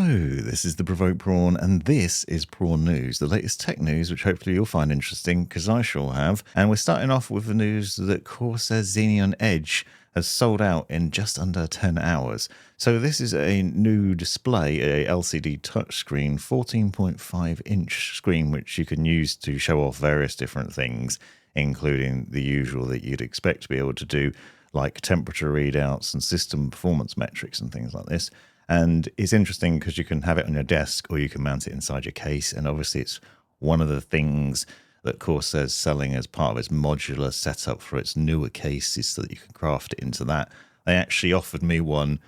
This is the Provoked Prawn, and this is Prawn News, the latest tech news, which hopefully you'll find interesting, because I sure have. And we're starting off with the news that Corsair XENEON EDGE has sold out in just under 10 hours. So this is a new display, a LCD touchscreen, 14.5-inch screen, which you can use to show off various different things, including the usual that you'd expect to be able to do, like temperature readouts and system performance metrics and things like this. And it's interesting because you can have it on your desk or you can mount it inside your case. And obviously it's one of the things that Corsair's selling as part of its modular setup for its newer cases so that you can craft it into that. They actually offered me one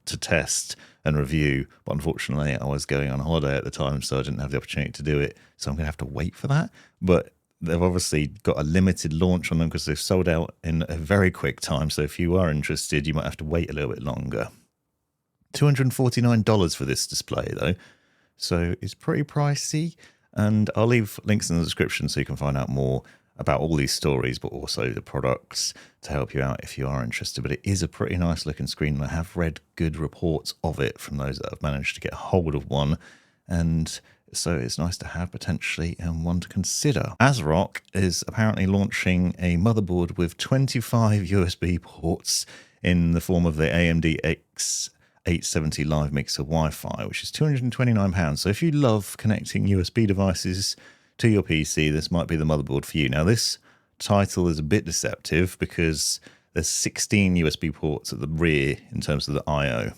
to test and review, but unfortunately I was going on holiday at the time, so I didn't have the opportunity to do it. So I'm going to have to wait for that. But they've obviously got a limited launch on them because they've sold out in a very quick time. So if you are interested, you might have to wait a little bit longer. $249 for this display though, so it's pretty pricey, and I'll leave links in the description so you can find out more about all these stories, but also the products to help you out if you are interested. But it is a pretty nice looking screen, and I have read good reports of it from those that have managed to get hold of one, and so it's nice to have potentially and one to consider. ASRock is apparently launching a motherboard with 25 USB ports in the form of the AMD X870 Live Mixer Wi-Fi, which is £229. So if you love connecting USB devices to your PC, this might be the motherboard for you. Now, this title is a bit deceptive because there's 16 USB ports at the rear in terms of the I/O.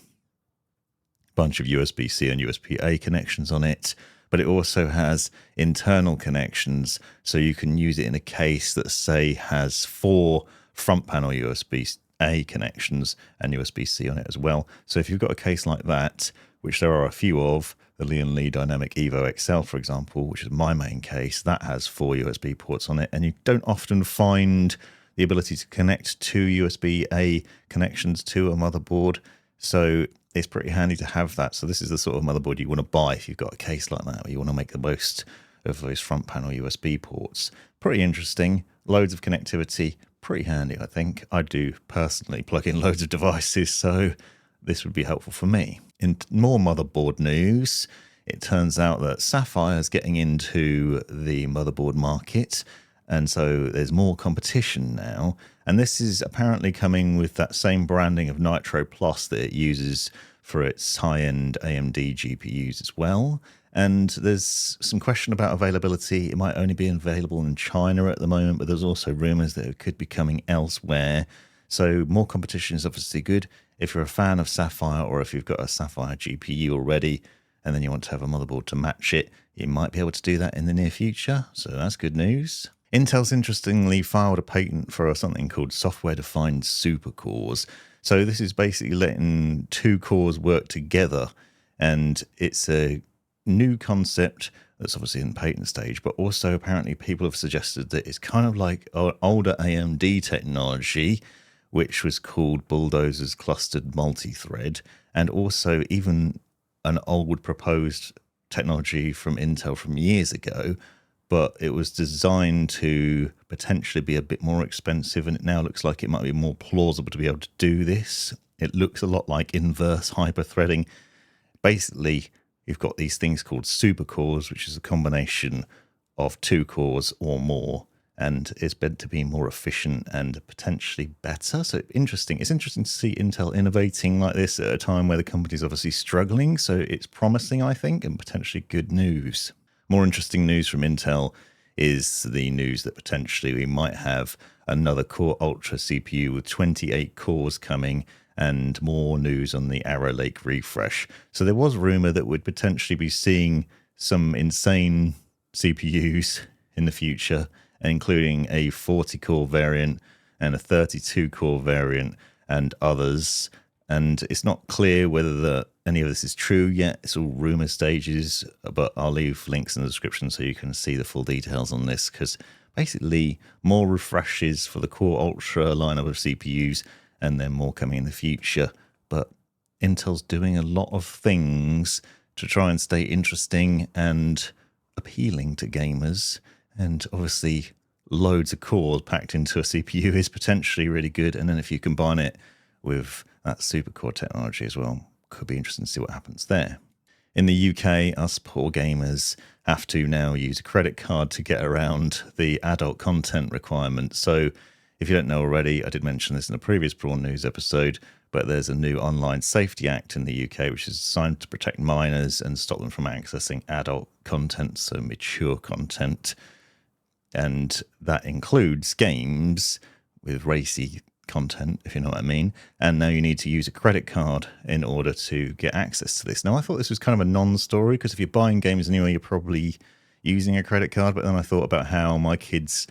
Bunch of USB-C and USB-A connections on it, but it also has internal connections, so you can use it in a case that, say, has 4 front panel USB-A connections and USB-C on it as well. So if you've got a case like that, which there are a few of, the Lian Li Dynamic Evo XL, for example, which is my main case, that has 4 USB ports on it, and you don't often find the ability to connect 2 USB-A connections to a motherboard, so it's pretty handy to have that. So this is the sort of motherboard you want to buy if you've got a case like that, where you want to make the most of those front panel USB ports. Pretty interesting, loads of connectivity, pretty handy, I think. I do personally plug in loads of devices, so this would be helpful for me. In more motherboard news, it turns out that Sapphire is getting into the motherboard market, and so there's more competition now. And this is apparently coming with that same branding of Nitro Plus that it uses for its high-end AMD GPUs as well. And there's some question about availability. It might only be available in China at the moment, but there's also rumors that it could be coming elsewhere. So more competition is obviously good. If you're a fan of Sapphire, or if you've got a Sapphire GPU already, and then you want to have a motherboard to match it, you might be able to do that in the near future. So that's good news. Intel's interestingly filed a patent for something called software-defined supercores. So this is basically letting 2 cores work together, and it's a new concept that's obviously in patent stage, but also apparently people have suggested that it's kind of like older AMD technology, which was called Bulldozer's clustered multi-thread, and also even an old proposed technology from Intel from years ago, but it was designed to potentially be a bit more expensive, and it now looks like it might be more plausible to be able to do this. It looks a lot like inverse hyperthreading. Basically, you've got these things called supercores, which is a combination of 2 cores or more, and it's meant to be more efficient and potentially better. So interesting. It's interesting to see Intel innovating like this at a time where the company's obviously struggling. So it's promising, I think, and potentially good news. More interesting news from Intel is the news that potentially we might have another Core Ultra CPU with 28 cores coming, and more news on the Arrow Lake refresh. So there was rumor that we'd potentially be seeing some insane CPUs in the future, including a 40-core variant and a 32-core variant and others. And it's not clear whether any of this is true yet. It's all rumor stages, but I'll leave links in the description so you can see the full details on this, because basically more refreshes for the Core Ultra lineup of CPUs, and then more coming in the future. But Intel's doing a lot of things to try and stay interesting and appealing to gamers, and obviously loads of cores packed into a CPU is potentially really good. And then if you combine it with that supercore technology as well, could be interesting to see what happens there. In the UK, us poor gamers have to now use a credit card to get around the adult content requirement. So if you don't know already, I did mention this in a previous Prawn News episode, but there's a new Online Safety Act in the UK, which is designed to protect minors and stop them from accessing adult content, so mature content. And that includes games with racy content, if you know what I mean. And now you need to use a credit card in order to get access to this. Now, I thought this was kind of a non-story, because if you're buying games anyway, you're probably using a credit card. But then I thought about how my kids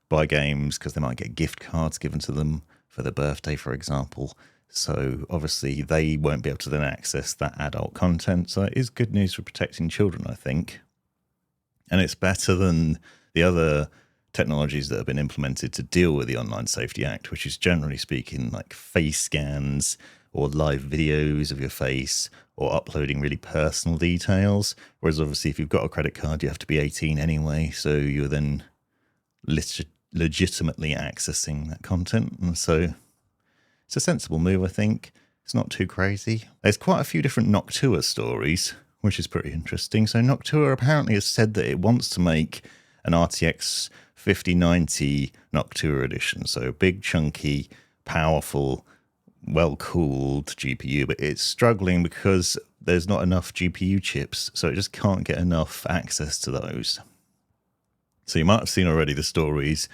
buy games because they might get gift cards given to them for their birthday, for example. So obviously they won't be able to then access that adult content. So it is good news for protecting children, I think. And it's better than the other technologies that have been implemented to deal with the Online Safety Act, which is generally speaking like face scans or live videos of your face or uploading really personal details. Whereas obviously if you've got a credit card, you have to be 18 anyway. So you're then legitimately accessing that content. And so it's a sensible move, I think. It's not too crazy. There's quite a few different Noctua stories, which is pretty interesting. So Noctua apparently has said that it wants to make an RTX 5090 Noctua edition. So big, chunky, powerful, well-cooled GPU, but it's struggling because there's not enough GPU chips, so it just can't get enough access to those. So you might have seen already the stories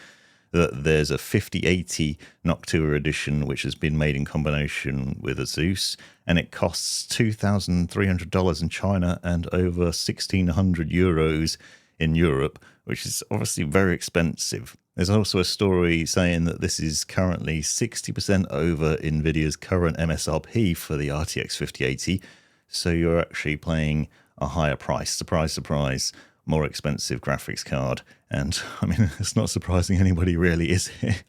that there's a 5080 Noctua edition which has been made in combination with ASUS, and it costs $2,300 in China and over 1,600 euros in Europe, which is obviously very expensive. There's also a story saying that this is currently 60% over NVIDIA's current MSRP for the RTX 5080, so you're actually paying a higher price. Surprise, surprise, more expensive graphics card. And I mean, it's not surprising anybody really, is it?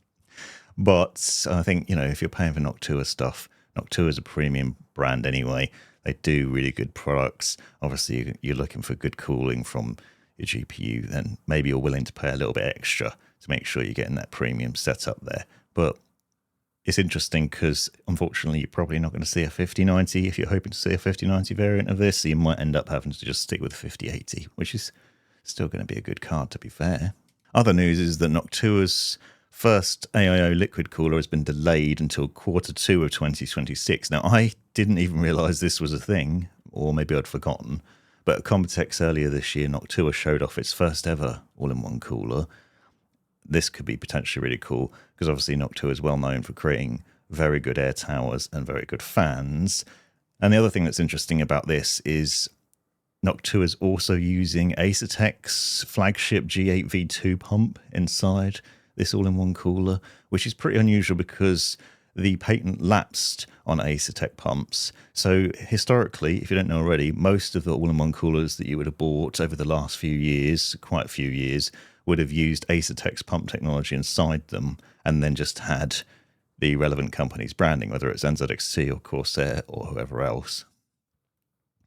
But I think, you know, if you're paying for Noctua stuff, Noctua is a premium brand anyway. They do really good products. Obviously, you're looking for good cooling from your GPU, then maybe you're willing to pay a little bit extra to make sure you're getting that premium setup there. But it's interesting because unfortunately you're probably not going to see a 5090 if you're hoping to see a 5090 variant of this, so you might end up having to just stick with 5080, which is still going to be a good card, to be fair. Other news is that Noctua's first AIO liquid cooler has been delayed until Q2 of 2026. Now, I didn't even realize this was a thing, or maybe I'd forgotten, but at Computex earlier this year, Noctua showed off its first ever all-in-one cooler. This could be potentially really cool, because obviously Noctua is well known for creating very good air towers and very good fans. And the other thing that's interesting about this is Noctua is also using ASRock's flagship G8 V2 pump inside this all-in-one cooler, which is pretty unusual because the patent lapsed on ASRock pumps. So historically, if you don't know already, most of the all-in-one coolers that you would have bought over the last few years, quite a few years, would have used ASRock's pump technology inside them and then just had the relevant company's branding, whether it's NZXT or Corsair or whoever else.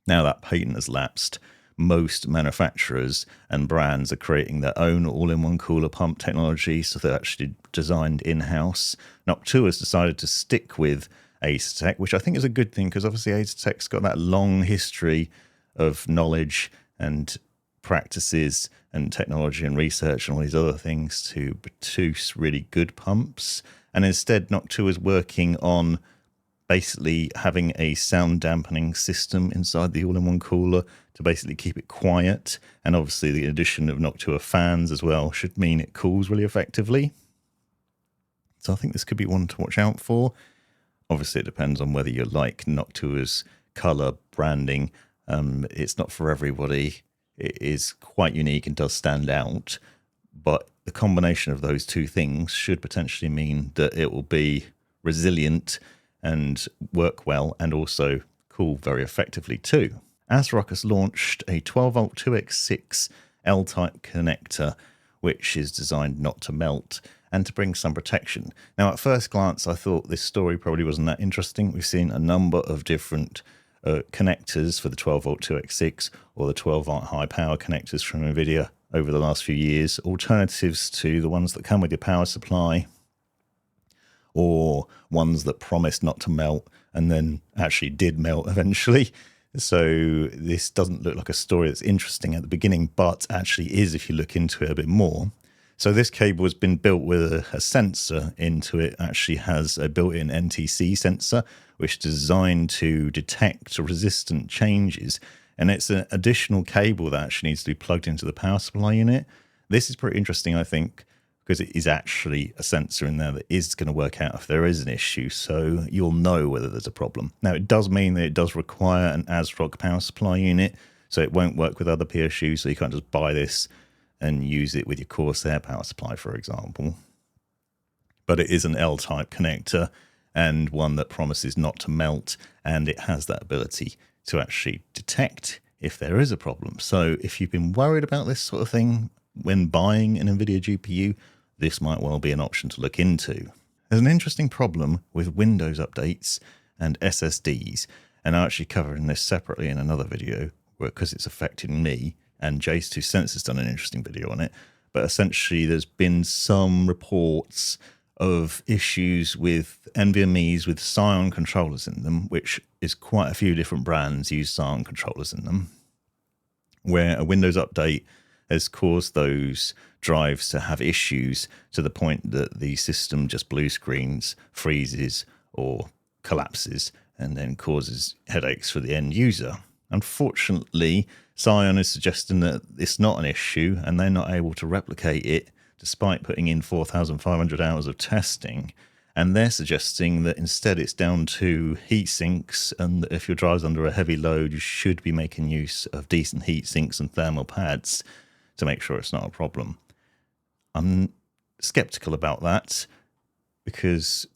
Now that patent has lapsed, most manufacturers and brands are creating their own all-in-one cooler pump technology, so they're actually designed in-house. Noctua has decided to stick with ASRock, which I think is a good thing, because obviously ASRock's got that long history of knowledge and practices and technology and research and all these other things to produce really good pumps. And instead, Noctua is working on basically having a sound dampening system inside the all-in-one cooler to basically keep it quiet. And obviously the addition of Noctua fans as well should mean it cools really effectively. So I think this could be one to watch out for. Obviously it depends on whether you like Noctua's color branding. It's not for everybody. It is quite unique and does stand out. But the combination of those two things should potentially mean that it will be resilient and work well, and also cool very effectively too. ASRock has launched a 12-volt 2x6 L-type connector, which is designed not to melt and to bring some protection. Now, at first glance, I thought this story probably wasn't that interesting. We've seen a number of different connectors for the 12-volt 2x6 or the 12-volt high-power connectors from NVIDIA over the last few years, alternatives to the ones that come with your power supply, or ones that promised not to melt and then actually did melt eventually. So this doesn't look like a story that's interesting at the beginning, but actually is if you look into it a bit more. So this cable has been built with a sensor into it. Actually has a built-in NTC sensor, which is designed to detect resistant changes. And it's an additional cable that actually needs to be plugged into the power supply unit. This is pretty interesting, I think, because it is actually a sensor in there that is going to work out if there is an issue, so you'll know whether there's a problem. Now, it does mean that it does require an ASRock power supply unit, so it won't work with other PSUs, so you can't just buy this and use it with your Corsair power supply, for example. But it is an L-type connector and one that promises not to melt, and it has that ability to actually detect if there is a problem. So if you've been worried about this sort of thing when buying an NVIDIA GPU, this might well be an option to look into. There's an interesting problem with Windows updates and SSDs, and I'm actually covering this separately in another video because it's affecting me, and Jace2Sense has done an interesting video on it. But essentially there's been some reports of issues with NVMes with Psion controllers in them, which is quite a few different brands use Psion controllers in them, where a Windows update has caused those drives to have issues to the point that the system just blue screens, freezes, or collapses, and then causes headaches for the end user. Unfortunately, Psion is suggesting that it's not an issue, and they're not able to replicate it despite putting in 4,500 hours of testing. And they're suggesting that instead it's down to heat sinks, and that if your drive's under a heavy load, you should be making use of decent heat sinks and thermal pads to make sure it's not a problem. I'm skeptical about that because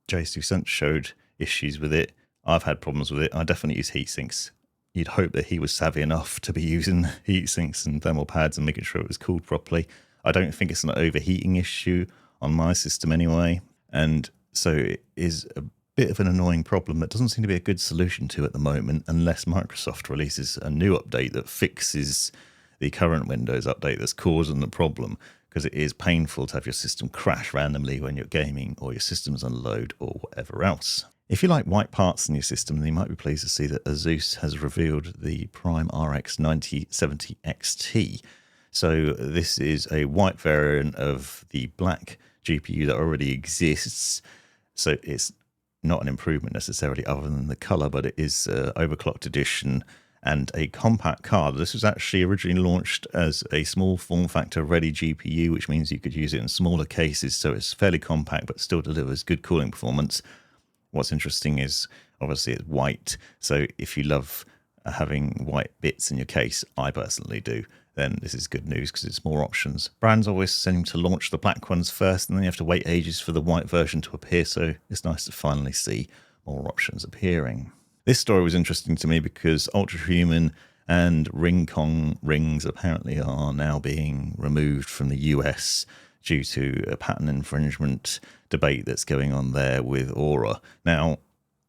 Jace2Sense showed issues with it. I've had problems with it. I definitely use heat sinks. You'd hope that he was savvy enough to be using heat sinks and thermal pads and making sure it was cooled properly. I don't think it's an overheating issue on my system anyway. And so it is a bit of an annoying problem that doesn't seem to be a good solution to at the moment, unless Microsoft releases a new update that fixes the current Windows update that's causing the problem, because it is painful to have your system crash randomly when you're gaming or your system's on load or whatever else. If you like white parts in your system, then you might be pleased to see that ASUS has revealed the Prime RX 9070 XT. So this is a white variant of the black GPU that already exists. So it's not an improvement necessarily other than the color, but it is an overclocked edition and a compact card. This was actually originally launched as a small form factor ready GPU, which means you could use it in smaller cases. So it's fairly compact, but still delivers good cooling performance. What's interesting is obviously it's white. So if you love having white bits in your case, I personally do, then this is good news because it's more options. Brands always seem to launch the black ones first, and then you have to wait ages for the white version to appear. So it's nice to finally see more options appearing. This story was interesting to me because UltraHuman and Rincon rings apparently are now being removed from the US due to a patent infringement debate that's going on there with Orua. Now,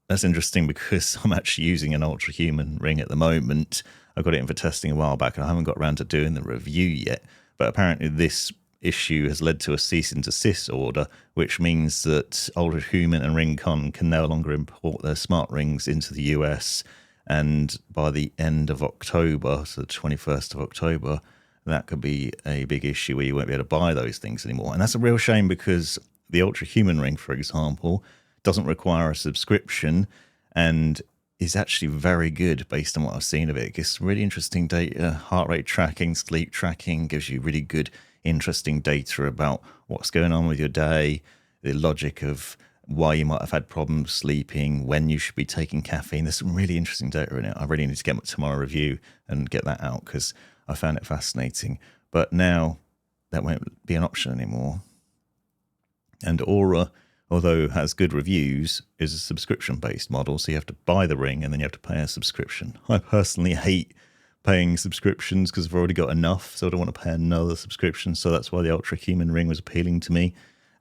that's interesting because I'm actually using an UltraHuman ring at the moment. I got it in for testing a while back and I haven't got around to doing the review yet. But apparently this issue has led to a cease and desist order, which means that UltraHuman and Rincon can no longer import their smart rings into the US. And by the end of October, so the 21st of October, that could be a big issue where you won't be able to buy those things anymore. And that's a real shame because the UltraHuman ring, for example, doesn't require a subscription and is actually very good based on what I've seen of it. It gives really interesting data, heart rate tracking, sleep tracking, gives you really good, interesting data about what's going on with your day, the logic of why you might have had problems sleeping, when you should be taking caffeine. There's some really interesting data in it. I really need to get to my review and get that out because I found it fascinating. But now that won't be an option anymore. And Orua, although it has good reviews, is a subscription-based model, so you have to buy the ring and then you have to pay a subscription. I personally hate paying subscriptions because I've already got enough, so I don't want to pay another subscription. So that's why the UltraHuman ring was appealing to me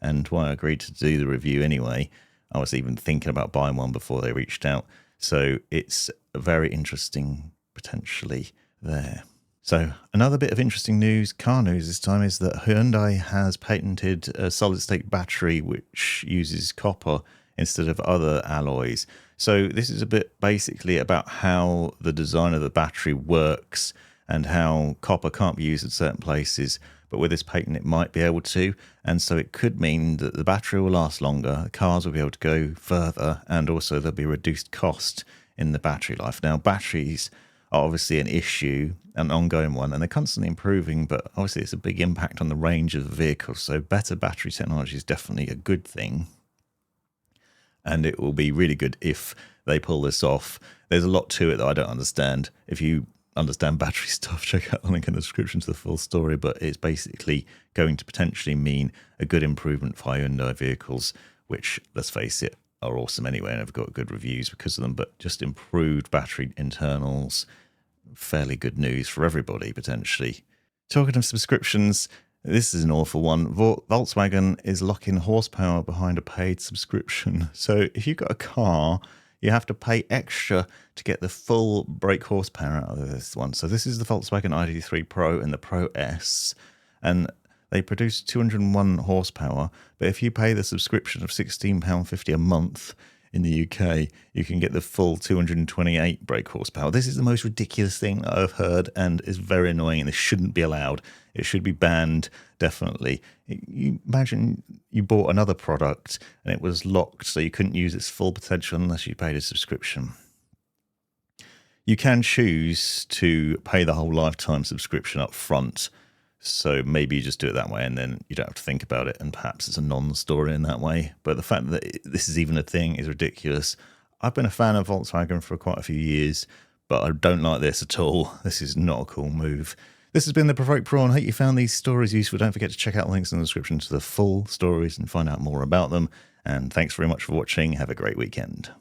and why I agreed to do the review anyway. I was even thinking about buying one before they reached out. So it's very interesting potentially there. So another bit of interesting news, car news this time, is that Hyundai has patented a solid-state battery which uses copper instead of other alloys. So this is a bit basically about how the design of the battery works and how copper can't be used in certain places, but with this patent it might be able to. And so it could mean that the battery will last longer, the cars will be able to go further, and also there'll be reduced cost in the battery life. Now, batteries are obviously an issue, an ongoing one, and they're constantly improving, but obviously it's a big impact on the range of the vehicle. So better battery technology is definitely a good thing. And it will be really good if they pull this off. There's a lot to it that I don't understand. If you understand battery stuff, check out the link in the description to the full story, but it's basically going to potentially mean a good improvement for Hyundai vehicles, which, let's face it, are awesome anyway and have got good reviews because of them, but just improved battery internals, fairly good news for everybody potentially. Talking of subscriptions, this is an awful one. Volkswagen is locking horsepower behind a paid subscription. So if you've got a car, you have to pay extra to get the full brake horsepower out of this one. So this is the Volkswagen ID3 Pro and the Pro S, and they produce 201 horsepower. But if you pay the subscription of £16.50 a month in the UK, you can get the full 228 brake horsepower. This is the most ridiculous thing I've heard and is very annoying, and this shouldn't be allowed. It should be banned, definitely. You imagine you bought another product and it was locked, so you couldn't use its full potential unless you paid a subscription. You can choose to pay the whole lifetime subscription up front, so maybe you just do it that way and then you don't have to think about it, and perhaps it's a non-story in that way. But the fact that this is even a thing is ridiculous. I've been a fan of Volkswagen for quite a few years, but I don't like this at all. This is not a cool move. This has been the Provoked Prawn. I hope you found these stories useful. Don't forget to check out the links in the description to the full stories and find out more about them. And thanks very much for watching. Have a great weekend.